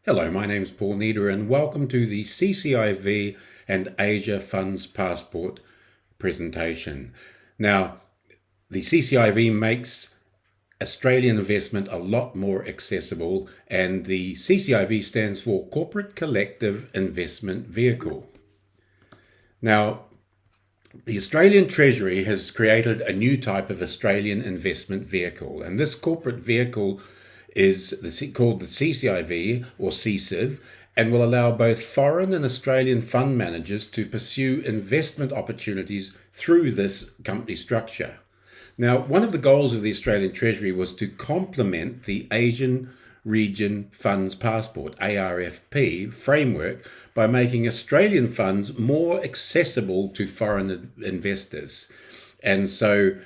Hello, my name is Paul Nieder and welcome to the CCIV and Asia Funds Passport presentation. Now, the CCIV makes Australian investment a lot more accessible, and the CCIV stands for Corporate Collective Investment Vehicle. Now, the Australian Treasury has created a new type of Australian investment vehicle, and this corporate vehicle is called the CCIV or CCIV, and will allow both foreign and Australian fund managers to pursue investment opportunities through this company structure. Now, one of the goals of the Australian Treasury was to complement the Asian Region Funds Passport, ARFP, framework by making Australian funds more accessible to foreign investors. And so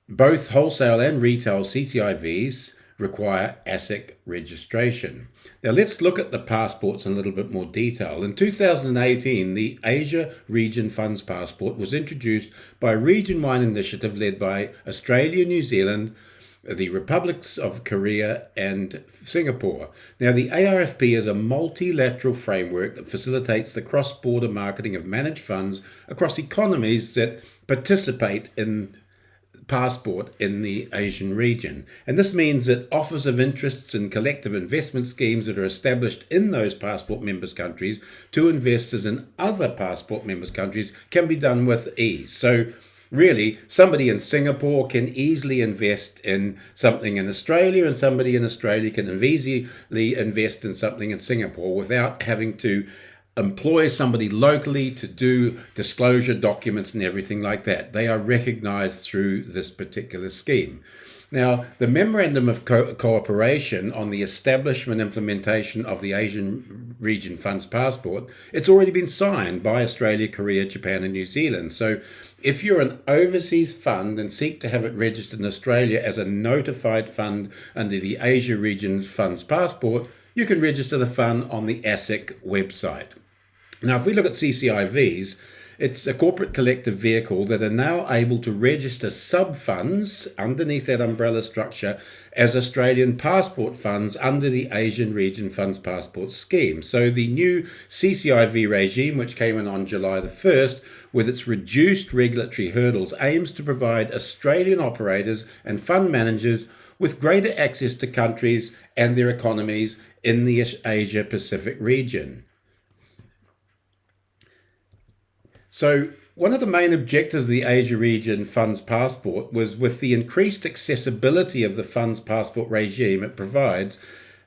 both wholesale and retail CCIVs require ASIC registration. Now let's look at the passports in a little bit more detail. In 2018, the Asia Region Funds Passport was introduced by a region-wide initiative led by Australia, New Zealand, the Republics of Korea and Singapore. Now the ARFP is a multilateral framework that facilitates the cross-border marketing of managed funds across economies that participate in passport in the Asian region. And this means that offers of interests in collective investment schemes that are established in those passport members' countries to investors in other passport members' countries can be done with ease. So really, somebody in Singapore can easily invest in something in Australia, and somebody in Australia can easily invest in something in Singapore without having to employ somebody locally to do disclosure documents and everything like that. They are recognized through this particular scheme. Now, the Memorandum of Cooperation on the establishment and implementation of the Asian Region Funds Passport, it's already been signed by Australia, Korea, Japan and New Zealand. So if you're an overseas fund and seek to have it registered in Australia as a notified fund under the Asia Region Funds Passport, you can register the fund on the ASIC website. Now, if we look at CCIVs, it's a corporate collective vehicle that are now able to register sub-funds underneath that umbrella structure as Australian passport funds under the Asian Region Funds Passport scheme. So the new CCIV regime, which came in on July the 1st, with its reduced regulatory hurdles, aims to provide Australian operators and fund managers with greater access to countries and their economies in the Asia Pacific region. So one of the main objectives of the Asia Region Funds Passport was, with the increased accessibility of the Funds Passport regime it provides,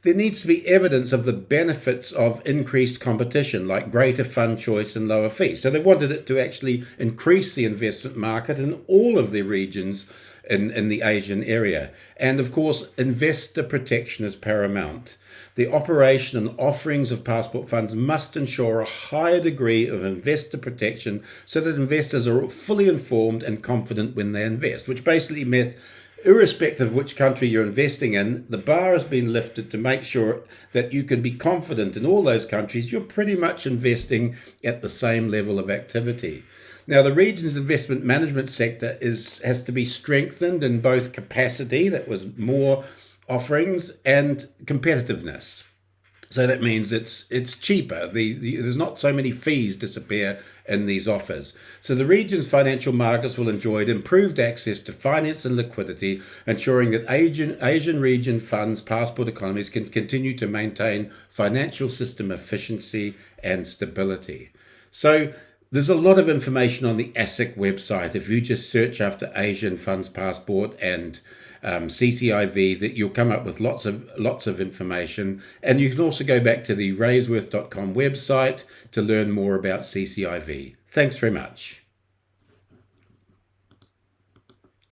there needs to be evidence of the benefits of increased competition, like greater fund choice and lower fees. So they wanted it to actually increase the investment market in all of the regions in the Asian area. And of course, investor protection is paramount. The operation and offerings of passport funds must ensure a higher degree of investor protection so that investors are fully informed and confident when they invest, which basically meant, irrespective of which country you're investing in, the bar has been lifted to make sure that you can be confident in all those countries you're pretty much investing at the same level of activity. Now, the region's investment management sector has to be strengthened in both capacity, that was more offerings, and competitiveness. So that means it's cheaper. There's not so many fees disappear in these offers. So the region's financial markets will enjoy improved access to finance and liquidity, ensuring that Asian region funds passport economies can continue to maintain financial system efficiency and stability. So there's a lot of information on the ASIC website. If you just search after Asian Funds Passport and CCIV, that you'll come up with lots of information. And you can also go back to the raisworth.com website to learn more about CCIV. Thanks very much.